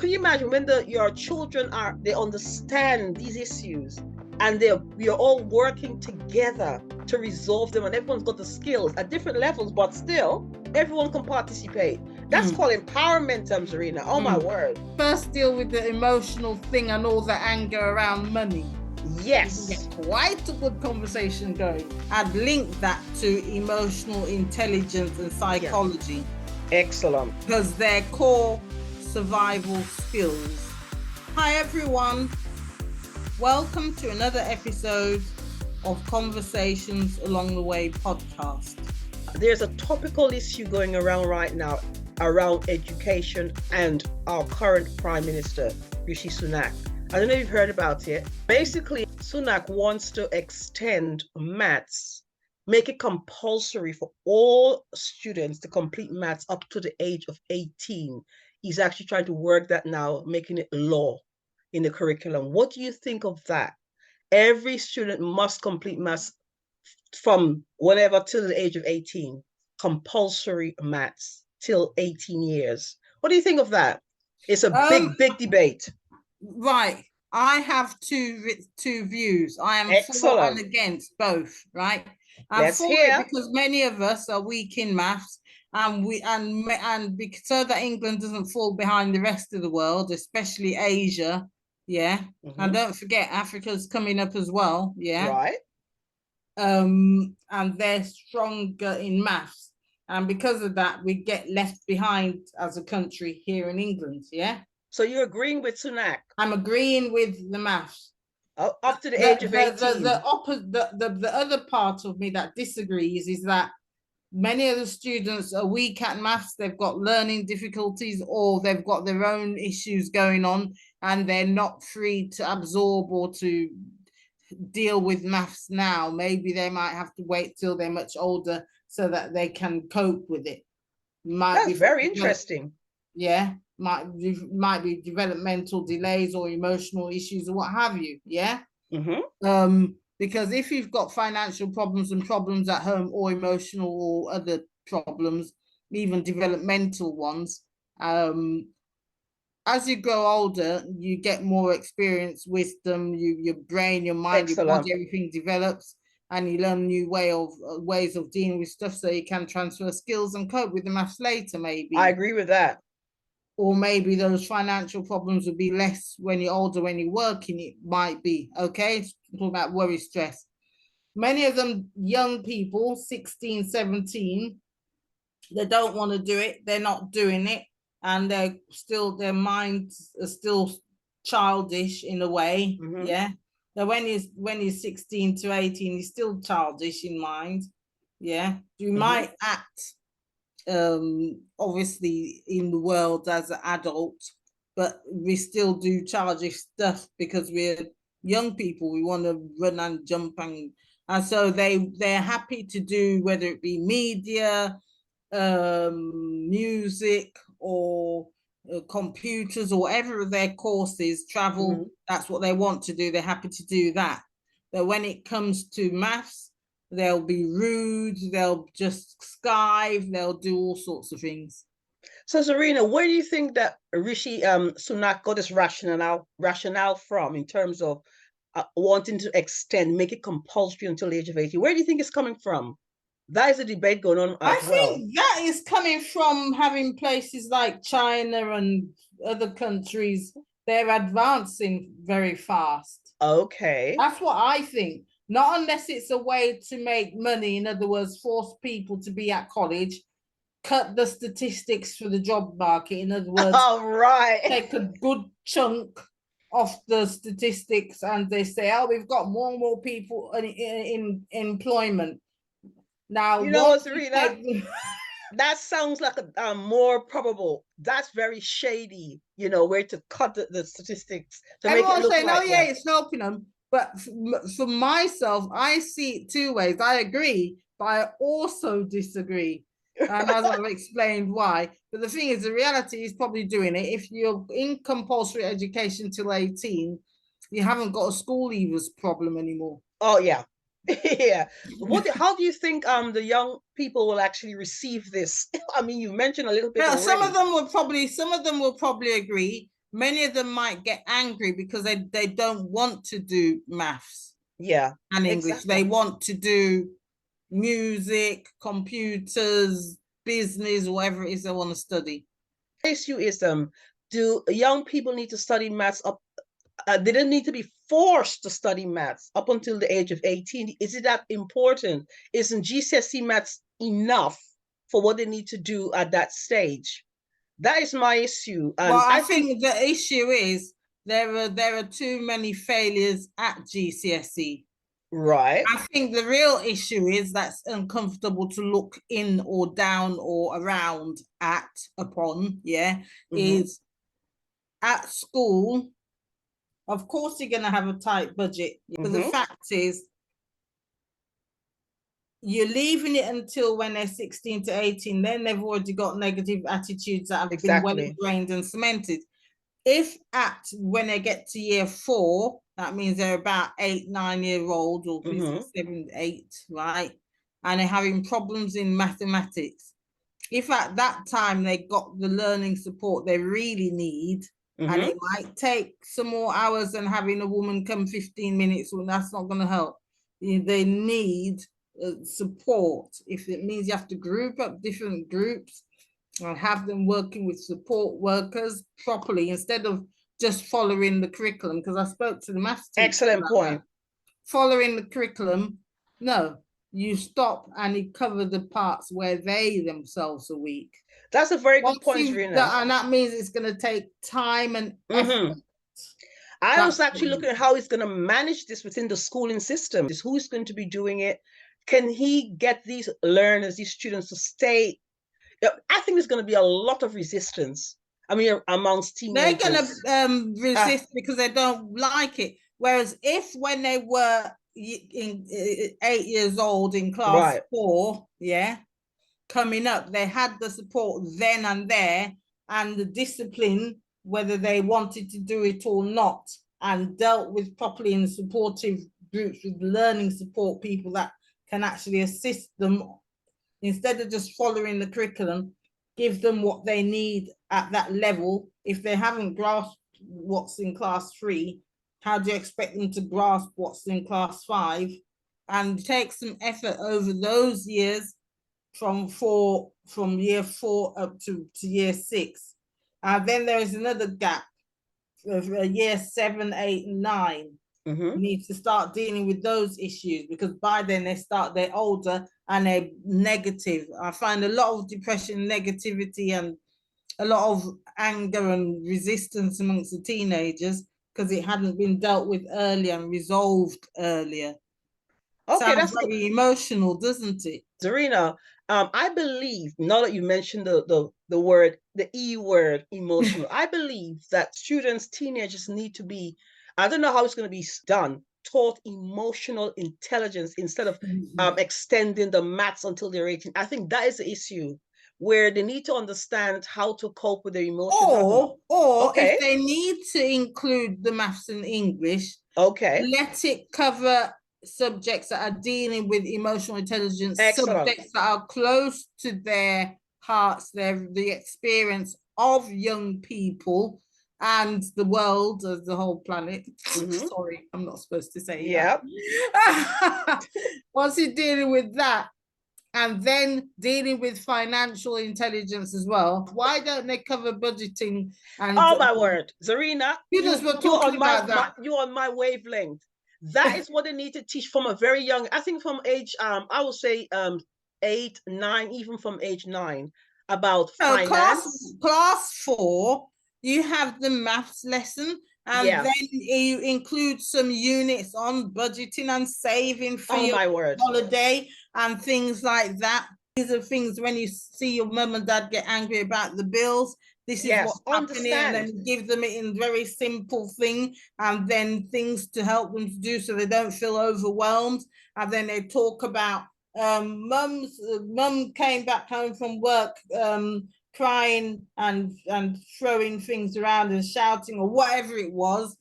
Can you imagine when your children they understand these issues and we are all working together to resolve them, and everyone's got the skills at different levels, but still everyone can participate. That's called empowerment, Zarina. Oh my word. First deal with the emotional thing and all the anger around money. Yes. Get quite a good conversation going. I'd link that to emotional intelligence and psychology. Yeah. Excellent. Because they're core survival skills. Hi everyone. Welcome to another episode of Conversations Along the Way podcast. There's a topical issue going around right now around education and our current Prime Minister, Rishi Sunak. I don't know if you've heard about it. Basically, Sunak wants to extend maths, make it compulsory for all students to complete maths up to the age of 18. He's actually trying to work that now, making it law in the curriculum. What do you think of that? Every student must complete maths from whatever till the age of 18. Compulsory maths till 18 years. What do you think of that? It's a big debate. Right. I have two views. I am Excellent. For and against both, right? Let's hear. Because many of us are weak in maths, and so that England doesn't fall behind the rest of the world, especially Asia. Yeah. Mm-hmm. And don't forget Africa's coming up as well. Yeah. Right. And they're stronger in maths. And because of that, we get left behind as a country here in England. Yeah. So you're agreeing with Sunak? I'm agreeing with the maths. Up to the age of 18. The other part of me that disagrees is that many of the students are weak at maths. They've got learning difficulties, or they've got their own issues going on, and they're not free to absorb or to deal with maths now. Maybe they might have to wait till they're much older so that they can cope with it. That's very interesting. Yeah. Might be developmental delays or emotional issues or what have you. Yeah. Mm-hmm. Because if you've got financial problems and problems at home, or emotional or other problems, even developmental ones, as you grow older, you get more experience, wisdom, your brain, your mind, Excellent. Your body, everything develops, and you learn new ways of dealing with stuff, so you can transfer skills and cope with the maths later, maybe. I agree with that. Or maybe those financial problems would be less when you're older, when you're working, it might be, okay? Talking about worry, stress. Many of them young people, 16, 17, they don't want to do it. They're not doing it. And their minds are still childish in a way, yeah? Now, when he's 16 to 18, he's still childish in mind, yeah? You might act obviously in the world as an adult, but we still do childish stuff because we're young people. We want to run and jump, and so they're happy to do, whether it be media, music, or computers, or whatever their course is, travel. That's what they want to do. They're happy to do that. But when it comes to maths, they'll be rude, they'll just skive, they'll do all sorts of things. So, Zarina, where do you think that Rishi Sunak got his rationale from in terms of wanting to make it compulsory until the age of 18? Where do you think it's coming from? That is a debate going on as well. I think that is coming from having places like China and other countries, they're advancing very fast. Okay. That's what I think. Not unless it's a way to make money, in other words, force people to be at college, cut the statistics for the job market, in other words, take a good chunk off the statistics, and they say, oh, we've got more and more people in employment. Now, you know what, Zarina? That sounds like a more probable. That's very shady, where to cut the statistics to make it look saying, like, oh yeah, it's helping them. But for myself, I see it two ways. I agree, but I also disagree. And as I've explained why. But the thing is, the reality is probably doing it. If you're in compulsory education till 18, you haven't got a school leavers problem anymore. Oh, yeah. Yeah. How do you think the young people will actually receive this? I mean, you mentioned a little bit. Yeah, some of them will probably agree. many of them might get angry because they don't want to do maths Yeah, and English. exactly. They want to do music, computers, business, whatever it is they want to study. The issue is, do young people need to study maths up? They don't need to be forced to study maths up until the age of 18. Is it that important? Isn't GCSE maths enough for what they need to do at that stage? That is my issue. And Well, I think the issue is there are too many failures at GCSE. right. I think the real issue is that's uncomfortable to look in or down or around at upon, yeah, is at school. Of course, you're going to have a tight budget, but the fact is, you're leaving it until when they're 16 to 18, then they've already got negative attitudes that have been well ingrained and cemented. If when they get to year 4, that means they're about 8, 9 year old or 7, 8, right? And they're having problems in mathematics. If at that time they got the learning support they really need, and it might take some more hours than having a woman come 15 minutes, well, that's not going to help. They need support. If it means you have to group up different groups and have them working with support workers properly instead of just following the curriculum, because I spoke to the maths teacher. Excellent point. Following the curriculum, no, you stop and you cover the parts where they themselves are weak. That's a very good point, Zarina. And that means it's going to take time and effort. I was actually looking at how he's going to manage this within the schooling system. Who's going to be doing it? Can he get these learners, these students to stay? I think there's going to be a lot of resistance. I mean, amongst teenagers. They're going to resist because they don't like it. Whereas if when they were 8 years old in class 4, yeah, coming up, they had the support then and there and the discipline, whether they wanted to do it or not, and dealt with properly in supportive groups with learning support people that can actually assist them instead of just following the curriculum, give them what they need at that level. If they haven't grasped what's in class 3, how do you expect them to grasp what's in class 5? And take some effort over those years from year 4 up to year 6. Then there is another gap of year 7, 8, and 9. You need to start dealing with those issues because by then they're older and they're negative. I find a lot of depression, negativity, and a lot of anger and resistance amongst the teenagers because it hadn't been dealt with earlier and resolved earlier. Okay, sounds very emotional, doesn't it? Zarina, I believe, now that you mentioned the word, the E word, emotional, I believe that students, teenagers need to be, I don't know how it's going to be done, taught emotional intelligence instead of extending the maths until they're 18. I think that is the issue where they need to understand how to cope with their emotions. Or if they need to include the maths and English, let it cover subjects that are dealing with emotional intelligence, subjects that are close to their hearts, the experience of young people and the world as the whole planet. Sorry, I'm not supposed to say that. Once you're dealing with that, and then dealing with financial intelligence as well. Why don't they cover budgeting? And oh my word, Zarina, you're on my wavelength. That is what they need to teach from a very young, I think from age, I would say 8, 9, even from age 9, about finance. Class 4, you have the maths lesson, and then you include some units on budgeting and saving for your holiday and things like that. These are things when you see your mum and dad get angry about the bills, this is what's happening, and then give them it in very simple thing, and then things to help them to do so they don't feel overwhelmed. And then they talk about mum came back home from work crying and throwing things around and shouting or whatever it was.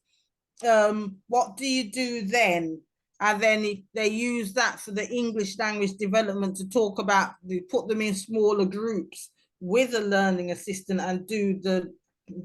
What do you do then? And then they use that for the English language development to talk about, they put them in smaller groups with a learning assistant and do the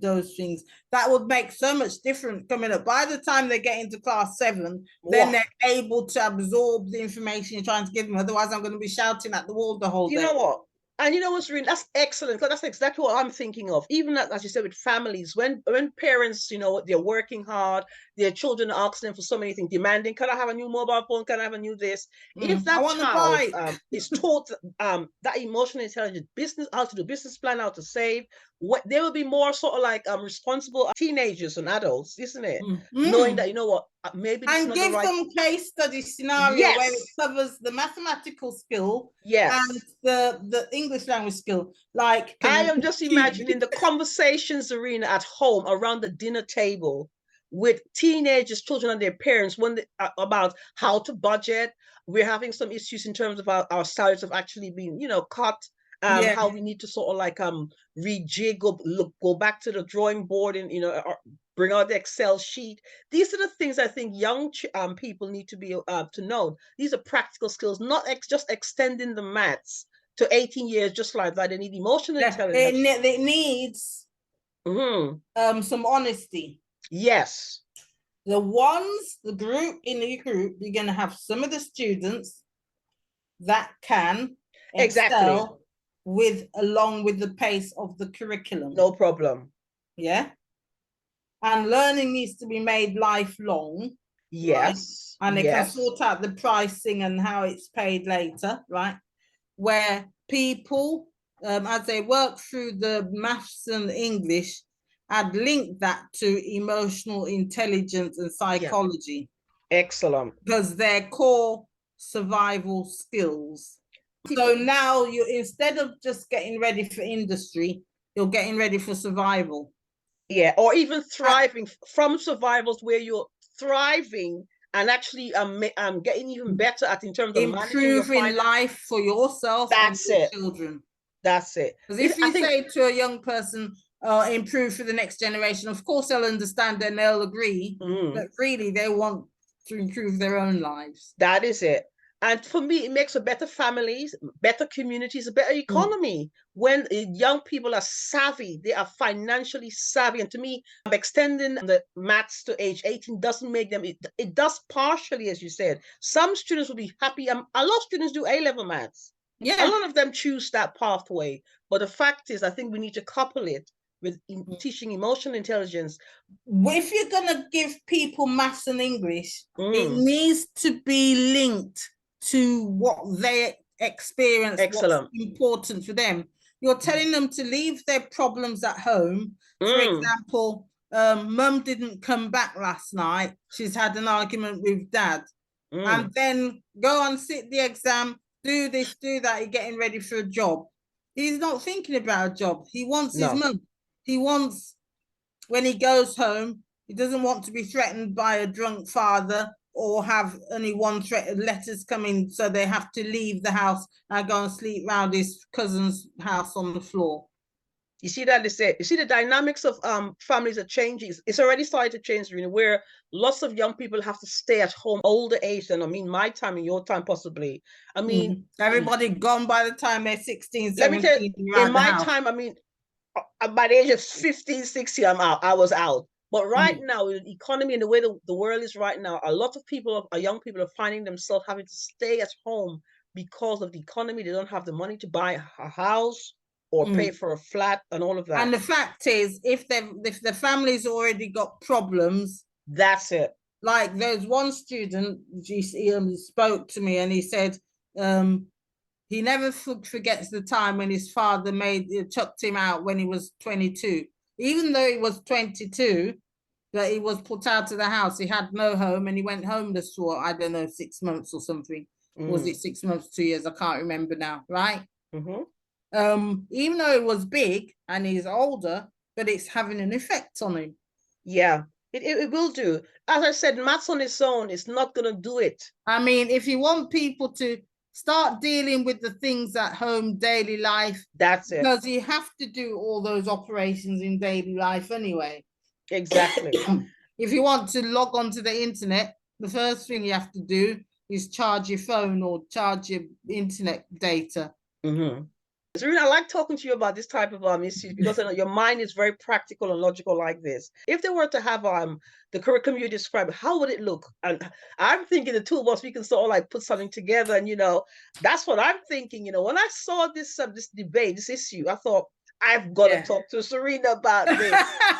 those things. That would make so much difference coming up. By the time they get into class 7, then Wow. they're able to absorb the information you're trying to give them. Otherwise, I'm going to be shouting at the wall the whole day. You know what? And you know what's really, that's excellent, because that's exactly what I'm thinking of. Even that, as you said, with families, when parents, you know, they're working hard, their children are asking them for so many things, demanding, can I have a new mobile phone? Can I have a new this? If I that want the child bike. is taught that emotional intelligence, business, how to do business plan, how to save, what they will be more sort of like responsible teenagers and adults, isn't it? Knowing that, you know what, maybe this is And not the give right. them case study scenario where it Yes. covers the mathematical skill Yes. and the English language skill. Like, I am just imagining the conversations, Zarina, at home around the dinner table with teenagers, children, and their parents when about how to budget. We're having some issues in terms of our salaries have actually been, you know, cut. Yeah. How we need to sort of like rejig, go back to the drawing board, and you know, bring out the Excel sheet. These are the things I think young people need to be to know. These are practical skills, not just extending the maths to 18 years just like that. They need emotional intelligence. It needs some honesty. Yes. The group, you're going to have some of the students that can excel along with the pace of the curriculum. No problem. Yeah. And learning needs to be made lifelong. Yes. Right? And they can sort out the pricing and how it's paid later, right? Where people, as they work through the maths and English, I'd link that to emotional intelligence and psychology. Yeah. Excellent. Because they're core survival skills. So now instead of just getting ready for industry, you're getting ready for survival. Yeah, or even thriving from survivals where you're thriving and actually getting even better at in terms of improving life for yourself and your children. That's it. Because if you say to a young person, improve for the next generation, of course they'll understand and they'll agree, but really they want to improve their own lives. That is it. And for me, it makes for better families, better communities, a better economy. When young people are savvy, they are financially savvy. And to me, extending the maths to age 18 doesn't make them, it does partially, as you said. Some students will be happy. A lot of students do A-level maths. Yeah. A lot of them choose that pathway. But the fact is, I think we need to couple it with teaching emotional intelligence. If you're going to give people maths and English, it needs to be linked to what they experience, what's important for them. You're telling them to leave their problems at home. For example, mum didn't come back last night. She's had an argument with dad. And then go and sit the exam, do this, do that, you're getting ready for a job. He's not thinking about a job. He wants his mum. He wants, when he goes home, he doesn't want to be threatened by a drunk father or have only one letters coming, so they have to leave the house and go and sleep around his cousin's house on the floor. You see that they say, you see the dynamics of families are changing. It's already started to change, really, where lots of young people have to stay at home older age than, I mean, my time and your time possibly. I mean, everybody gone by the time they're 16, 17. Let me tell you, in my time, I mean, by the age of 15, 16, I was out. But right now, with the economy and the way the world is right now, a lot of people, young people are finding themselves having to stay at home because of the economy. They don't have the money to buy a house or pay for a flat and all of that. And the fact is, if the family's already got problems, that's it. Like there's one student, he spoke to me and he said, he never forgets the time when his father chucked him out when he was 22. Even though he was 22, that he was put out of the house. He had no home and he went homeless for, I don't know, 6 months or something. Was it 6 months, 2 years? I can't remember now, right? Even though it was big and he's older, but it's having an effect on him. Yeah, it will do. As I said, maths on its own is not going to do it. I mean, if you want people to start dealing with the things at home, daily life. That's it. Because you have to do all those operations in daily life anyway. Exactly. If you want to log onto the internet, the first thing you have to do is charge your phone or charge your internet data. Zarina, I like talking to you about this type of issues because I know your mind is very practical and logical like this. If they were to have the curriculum you described, how would it look? And I'm thinking the two of us, we can sort of like put something together, and that's what I'm thinking. When I saw this debate, this issue, I thought I've got to talk to Zarina about this.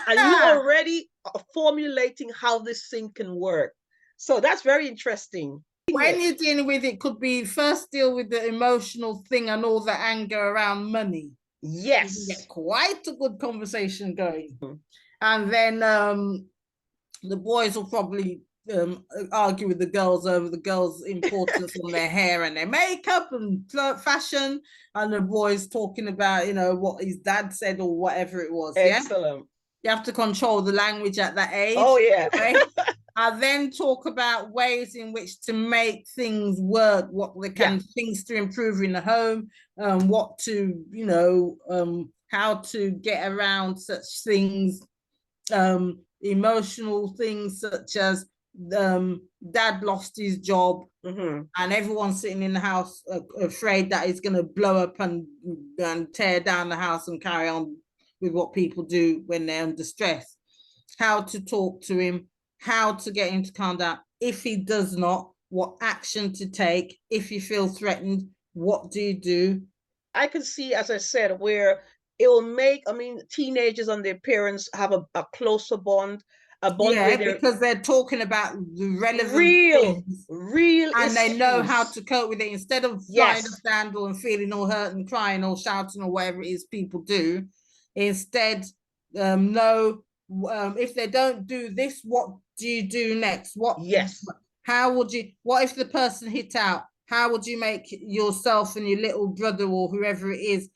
And you already are formulating how this thing can work. So that's very interesting. When you're dealing with it, could be first deal with the emotional thing and all the anger around money. Yes. You get quite a good conversation going. And then the boys will probably argue with the girls over the girls' importance on their hair and their makeup and fashion, and the boys talking about, what his dad said or whatever it was. Excellent. You have to control the language at that age. Oh, yeah. Right? I then talk about ways in which to make things work, what they can, things to improve in the home, what to, how to get around such things, emotional things such as dad lost his job, and everyone's sitting in the house afraid that he's going to blow up and tear down the house and carry on with what people do when they're under stress. How to talk to him, how to get him to calm down. If he does not, what action to take. If you feel threatened, what do you do? I can see, as I said, where it will make, teenagers and their parents have a closer bond. Because they're talking about the relevant real and issues. They know how to cope with it instead of flying off the handle and feeling all hurt and crying or shouting or whatever it is people do. Instead, if they don't do this, what do you do next? How would you, what if the person hit out? How would you make yourself and your little brother or whoever it is,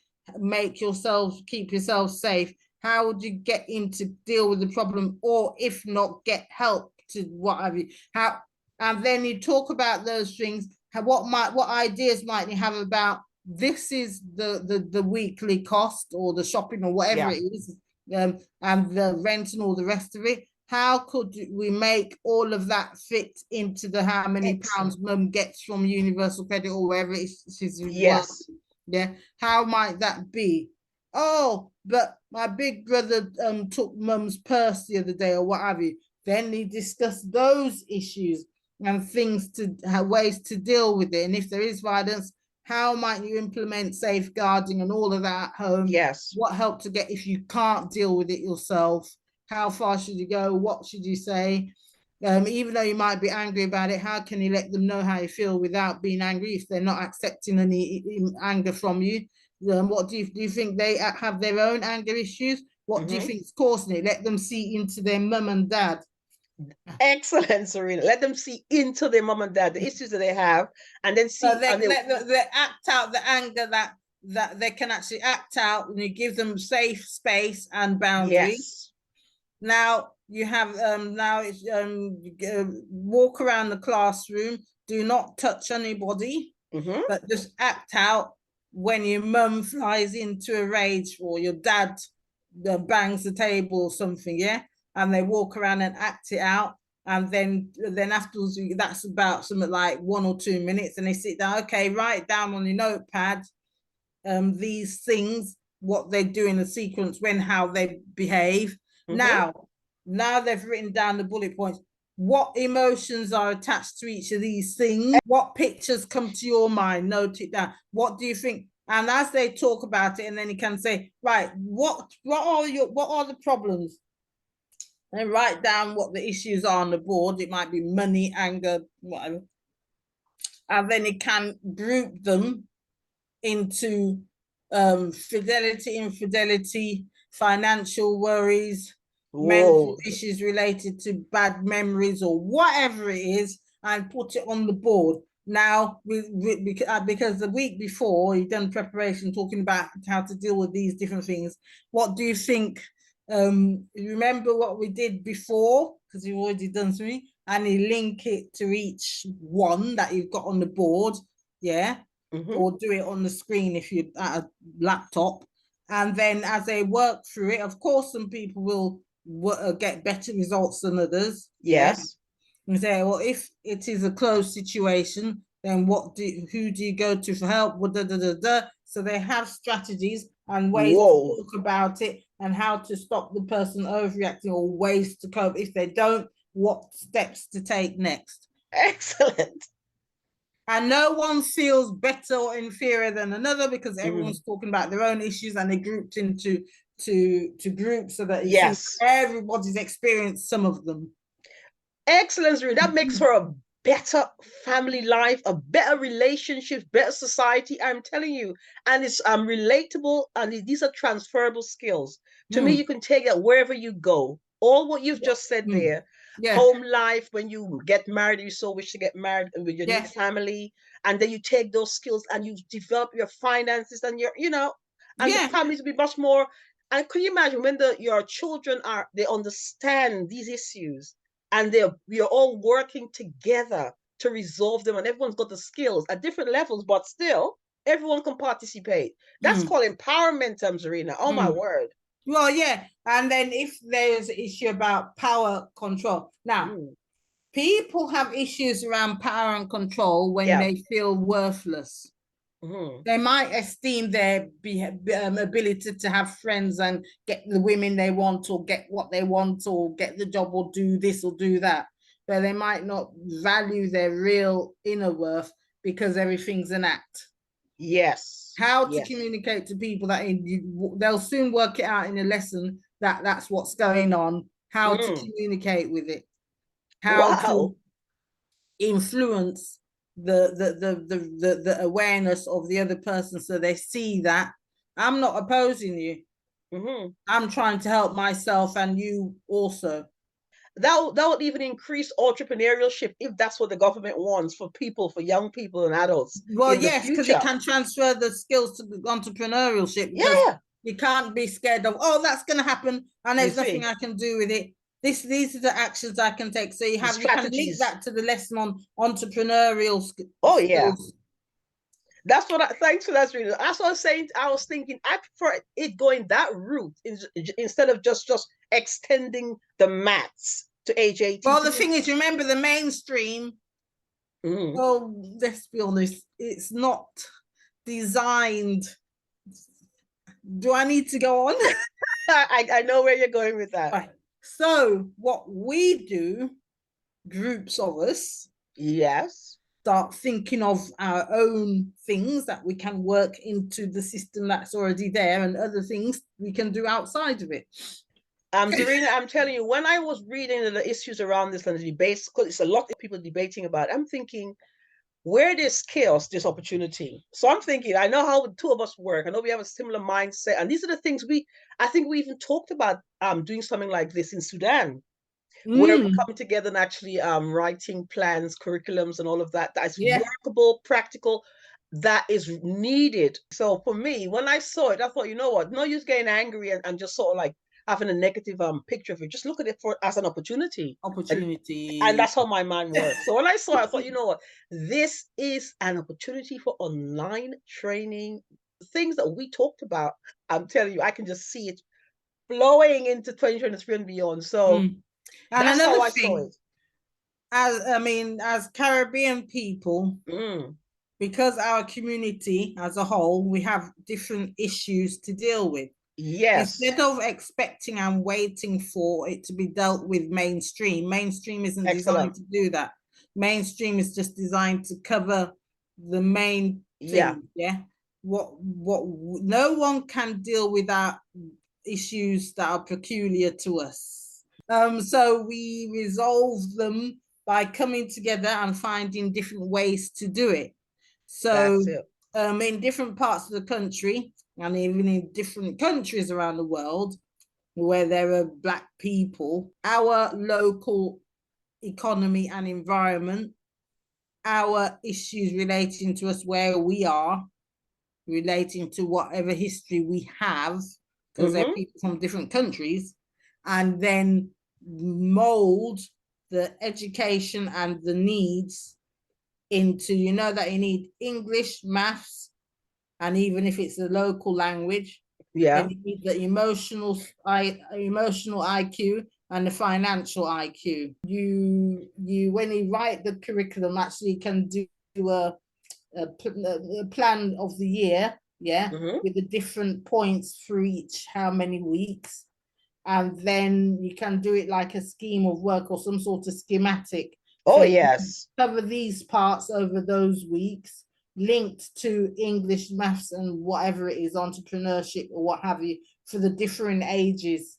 keep yourself safe? How would you get him to deal with the problem? Or if not, get help to what have you? And then you talk about those things. What ideas might you have about this is the weekly cost or the shopping or whatever it is, and the rent and all the rest of it. How could we make all of that fit into the how many pounds mum gets from Universal Credit or wherever she's working? How might that be? Oh, but my big brother took mum's purse the other day or what have you. Then we discuss those issues and things to ways to deal with it. And if there is violence, how might you implement safeguarding and all of that at home? What help to get if you can't deal with it yourself? How far should you go? What should you say? Even though you might be angry about it, how can you let them know how you feel without being angry if they're not accepting any anger from you? What do you think they have their own anger issues? What do you think is causing it? Let them see into their mum and dad. Excellent, Zarina. Let them see into their mum and dad, the issues that they have, and then see. They act out the anger that they can actually act out, and you give them safe space and boundaries. Now you have walk around the classroom. Do not touch anybody, but just act out when your mum flies into a rage or your dad bangs the table or something, and they walk around and act it out, and then afterwards that's about something like 1 or 2 minutes, and they sit down. Okay, write down on your notepad these things, what they do in a sequence, how they behave. Now they've written down the bullet points. What emotions are attached to each of these things? What pictures come to your mind? Note it down. What do you think? And as they talk about it, and then you can say, right, what are the problems? And write down what the issues are on the board. It might be money, anger, whatever. And then you can group them into fidelity, infidelity, financial worries, mental issues related to bad memories or whatever it is, and put it on the board. Now, because the week before you've done preparation talking about how to deal with these different things, what do you think? Remember what we did before, because you've already done something, and you link it to each one that you've got on the board, or do it on the screen if you're at a laptop. And then as they work through it, of course, some people will get better results than others. And say, well, if it is a closed situation, then who do you go to for help? So they have strategies and ways Whoa. to talk about it and how to stop the person overreacting or ways to cope. If they don't, what steps to take next. Excellent. And no one feels better or inferior than another because everyone's talking about their own issues and they're grouped into groups so that it seems everybody's experienced some of them. Excellent, Zarina. That makes for a better family life, a better relationship, better society. I'm telling you. And it's relatable, and these are transferable skills. To me, you can take it wherever you go. All what you've just said there. Home life, when you get married, you so wish to get married with your new family, and then you take those skills and you develop your finances and your, and the families will be much more. And can you imagine when your children they understand these issues and we are all working together to resolve them, and everyone's got the skills at different levels, but still everyone can participate. That's called empowerment, Zarina. Oh my word. Well, yeah. And then if there's an issue about power control. Now, people have issues around power and control when they feel worthless. They might esteem their ability to have friends and get the women they want or get what they want or get the job or do this or do that. But they might not value their real inner worth because everything's an act. Yes. How to communicate to people that they'll soon work it out in a lesson that that's what's going on. How to communicate with it. How to influence the awareness of the other person so they see that I'm not opposing you. I'm trying to help myself and you also. That would even increase entrepreneurship if that's what the government wants for people, for young people and adults. Well, yes, because it can transfer the skills to entrepreneurship. You can't be scared of, oh, that's going to happen and there's nothing I can do with it. These are the actions I can take. So you can link that to the lesson on entrepreneurial skills. Oh yeah. That's what thanks for that, Zarina. That's what I was saying. I was thinking I prefer it going that route instead of just extending the maths to age 18. Well, the thing is, remember the mainstream. Well, let's be honest, it's not designed. Do I need to go on? I know where you're going with that. Right. So what we do, groups of us, start thinking of our own things that we can work into the system that's already there and other things we can do outside of it. Zarina, I'm telling you, when I was reading the issues around this and the debates, because it's a lot of people debating about it, I'm thinking, where there's chaos, there's opportunity. So I'm thinking, I know how the two of us work. I know we have a similar mindset. And these are the things I think we even talked about doing something like this in Sudan, where we're coming together and actually writing plans, curriculums, and all of that. That is workable, practical, that is needed. So for me, when I saw it, I thought, you know what? No use getting angry and just sort of like having a negative picture of it. Just look at it as an opportunity. And that's how my mind works. So when I saw it, I thought, you know what? This is an opportunity for online training. Things that we talked about, I'm telling you, I can just see it flowing into 2023 and beyond. So and that's how I saw it. As Caribbean people, because our community as a whole, we have different issues to deal with. Instead of expecting and waiting for it to be dealt with mainstream isn't designed to do that. Mainstream is just designed to cover the main thing. What no one can deal with our issues that are peculiar to us. So we resolve them by coming together and finding different ways to do it. So in different parts of the country, and even in different countries around the world where there are Black people, our local economy and environment, our issues relating to us where we are, relating to whatever history we have, because they're people from different countries, and then mold the education and the needs into, that you need English, maths, and even if it's a local language, then you need the emotional IQ and the financial IQ. You when you write the curriculum, actually can do a plan of the year yeah, with the different points for each how many weeks. And then you can do it like a scheme of work or some sort of schematic. Oh, Say, yes. cover these parts over those weeks, linked to English, maths, and whatever it is, entrepreneurship or what have you, for the different ages.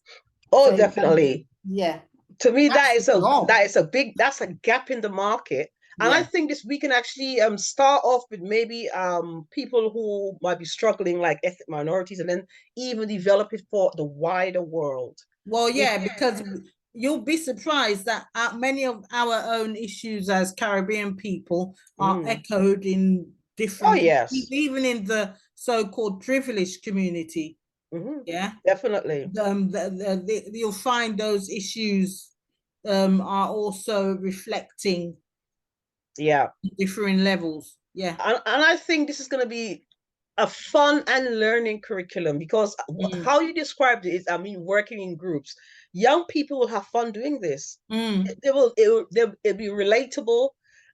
Oh, So definitely. yeah. To me, That's that's a gap in the market. And I yeah. think this we can actually start off with maybe people who might be struggling, like ethnic minorities, and then even develop it for the wider world. Well, yeah, because you'll be surprised that many of our own issues as Caribbean people are echoed in Oh, different, yes. even in the so-called privileged community. Yeah, Definitely. you'll find those issues are also reflecting Yeah. different levels. Yeah. And I think this is going to be a fun and learning curriculum because how you described it is, I mean, working in groups. Young people will have fun doing this. It'll be relatable.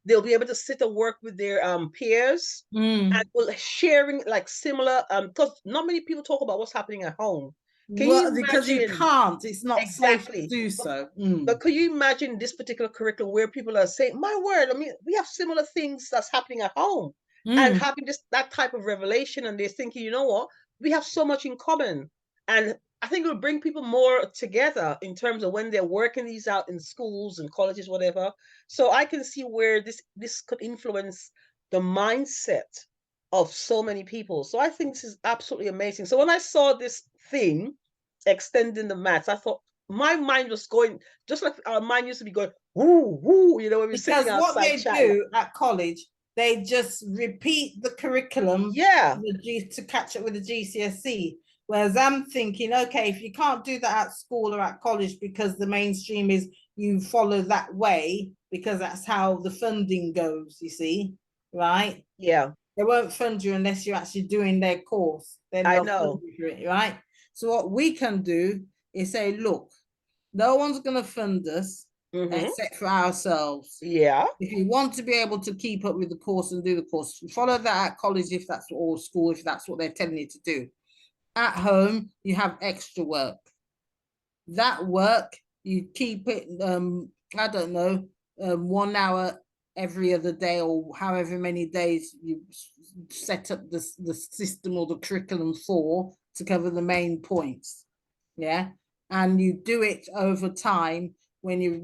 They'll be able to sit and work with their peers and will sharing like similar because not many people talk about what's happening at home. Can you Well, because you imagine? can't, it's not safe to Exactly. do so. But could you imagine this particular curriculum where people are saying, my word, I mean, we have similar things that's happening at home and having that type of revelation, and they're thinking, you know what, we have so much in common. And I think it will bring people more together in terms of when they're working these out in schools and colleges, whatever. So I can see where this could influence the mindset of so many people. So I think this is absolutely amazing. So when I saw this thing extending the maths, I thought my mind was going just like our mind used to be going woo woo, you know, when we're sitting Because what outside they chatting. do at college, they just repeat the curriculum Yeah, to catch up with the GCSE. Whereas I'm thinking, okay, if you can't do that at school or at college because the mainstream is you follow that way because that's how the funding goes, you see, right? yeah, They won't fund you unless you're actually doing their course. Then I they'll fund know. you for it, right? So what we can do is say, look, no one's going to fund us except for ourselves. Yeah, If you want to be able to keep up with the course and do the course, follow that at college if that's what, or school if that's what they're telling you to do. At home, you have extra work. That work, you keep it, I don't know, 1 hour every other day or however many days you set up the system or the curriculum for to cover the main points. Yeah. And you do it over time when you're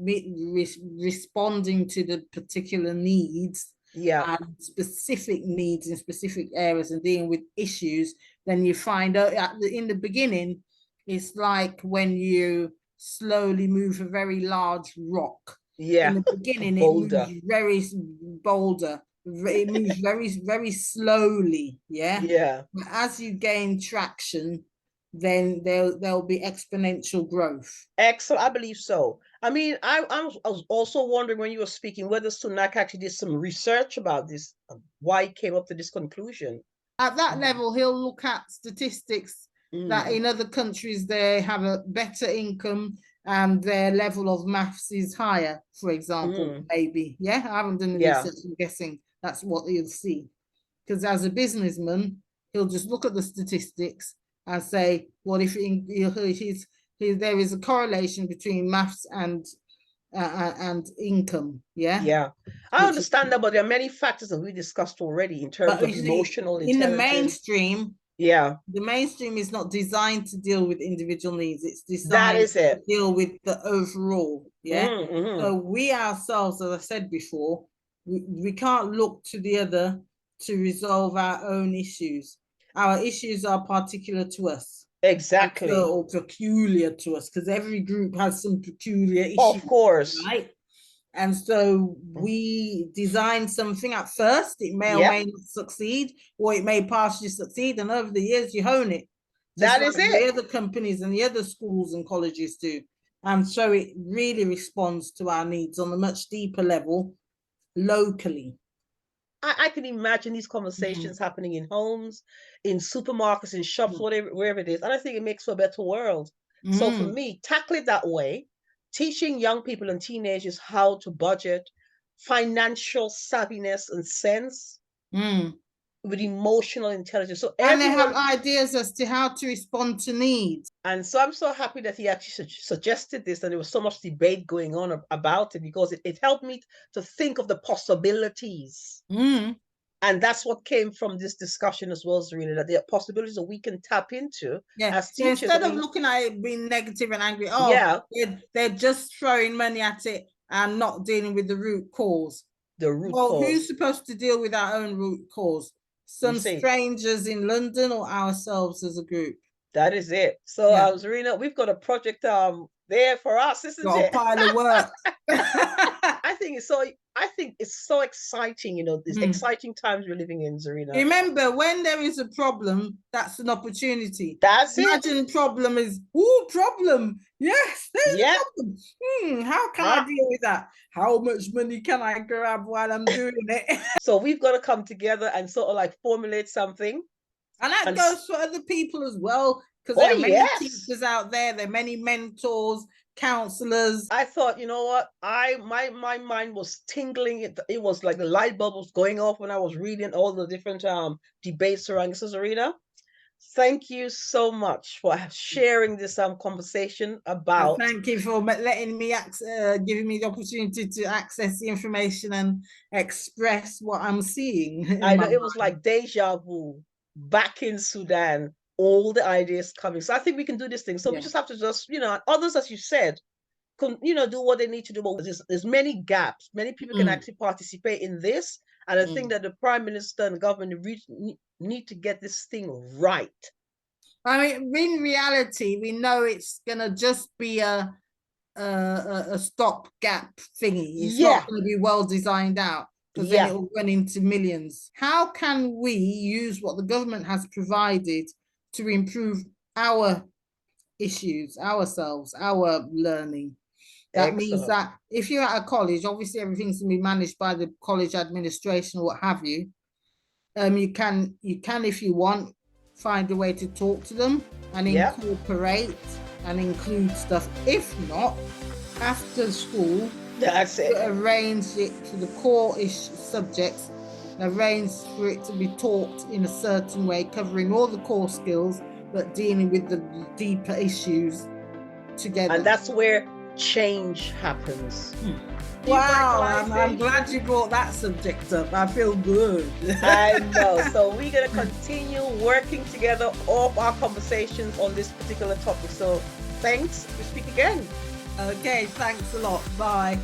responding to the particular needs yeah, and specific needs in specific areas and dealing with issues, then you find out in the beginning, it's like when you slowly move a very large rock. In yeah. the A beginning, it boulder. moves very boulder. It moves very, very slowly. Yeah. Yeah. But as you gain traction, then there'll be exponential growth. Excellent. I believe so. I mean, I was also wondering when you were speaking whether Sunak actually did some research about this, why he came up to this conclusion. At that level, he'll look at statistics that in other countries they have a better income and their level of maths is higher, for example, maybe. Yeah, I haven't done the Yeah. research. I'm guessing that's what he'll see. Because as a businessman, he'll just look at the statistics and say, well, if there is a correlation between maths and income, yeah. Yeah, I Which is, understand that, but there are many factors that we discussed already in terms but of you see, emotional in the intelligence. mainstream, Yeah, the mainstream is not designed to deal with individual needs. It's that designed is to it. deal with the overall. Yeah. So Mm-hmm. we ourselves, as I said before, we can't look to the other to resolve our own issues. Our issues are particular to us. Exactly. Or peculiar to us, because every group has some peculiar Of issues, course. right? And so we design something at first, it may or Yep, may not succeed, or it may partially succeed, and over the years you hone it, just that like is the it. other companies and the other schools and colleges do. And so it really responds to our needs on a much deeper level locally. I can imagine these conversations happening in homes, in supermarkets, in shops, whatever, wherever it is. And I think it makes for a better world. So for me, tackle it that way, teaching young people and teenagers how to budget, financial savviness and sense. Mm. with emotional intelligence. So and they have ideas as to how to respond to needs. And so I'm so happy that he actually suggested this, and there was so much debate going on about it, because it helped me to think of the possibilities. And that's what came from this discussion as well, Zarina, that there are possibilities that we can tap into as so teachers. instead of looking at it being negative and angry, they're just throwing money at it and not dealing with the root cause. Who's supposed to deal with our own root cause? Some strangers in London or ourselves as a group? That is it. So, Zarina, we've got a project there for us, isn't it? A pile of work. I think it's so exciting, you know, these exciting times we're living in, Zarina. Remember, when there is a problem, that's an opportunity. Imagine problem is, problem. Yes, there's a problem. How can I deal with that? How much money can I grab while I'm doing it? So we've got to come together and sort of like formulate something. And that goes for other people as well, because there are many teachers out there, there are many mentors, counselors. I thought, you know what, my mind was tingling. It was like the light bulb was going off when I was reading all the different debates around this, Zarina. Thank you so much for sharing this conversation about. Thank you for letting me giving me the opportunity to access the information and express what I'm seeing. I know it was like deja vu back in Sudan. All the ideas coming. So I think we can do this thing. So we just have to others, as you said, can, do what they need to do. But there's many gaps. Many people can actually participate in this. And I think that the Prime Minister and the government need to get this thing right. I mean, in reality, we know it's going to just be a stopgap thingy. It's not going to be well designed out, because then it will run into millions. How can we use what the government has provided to improve our issues, ourselves, our learning? That means that if you're at a college, obviously everything's going to be managed by the college administration or what have you. You can, if you want, find a way to talk to them and incorporate and include stuff. If not, after school, arrange it to the core subjects, arrange for it to be taught in a certain way, covering all the core skills, but dealing with the deeper issues together. And that's where change happens. Wow, I'm glad you brought that subject up. I feel good. I know. So we're going to continue working together off our conversations on this particular topic. So thanks. We speak again. Okay, thanks a lot. Bye.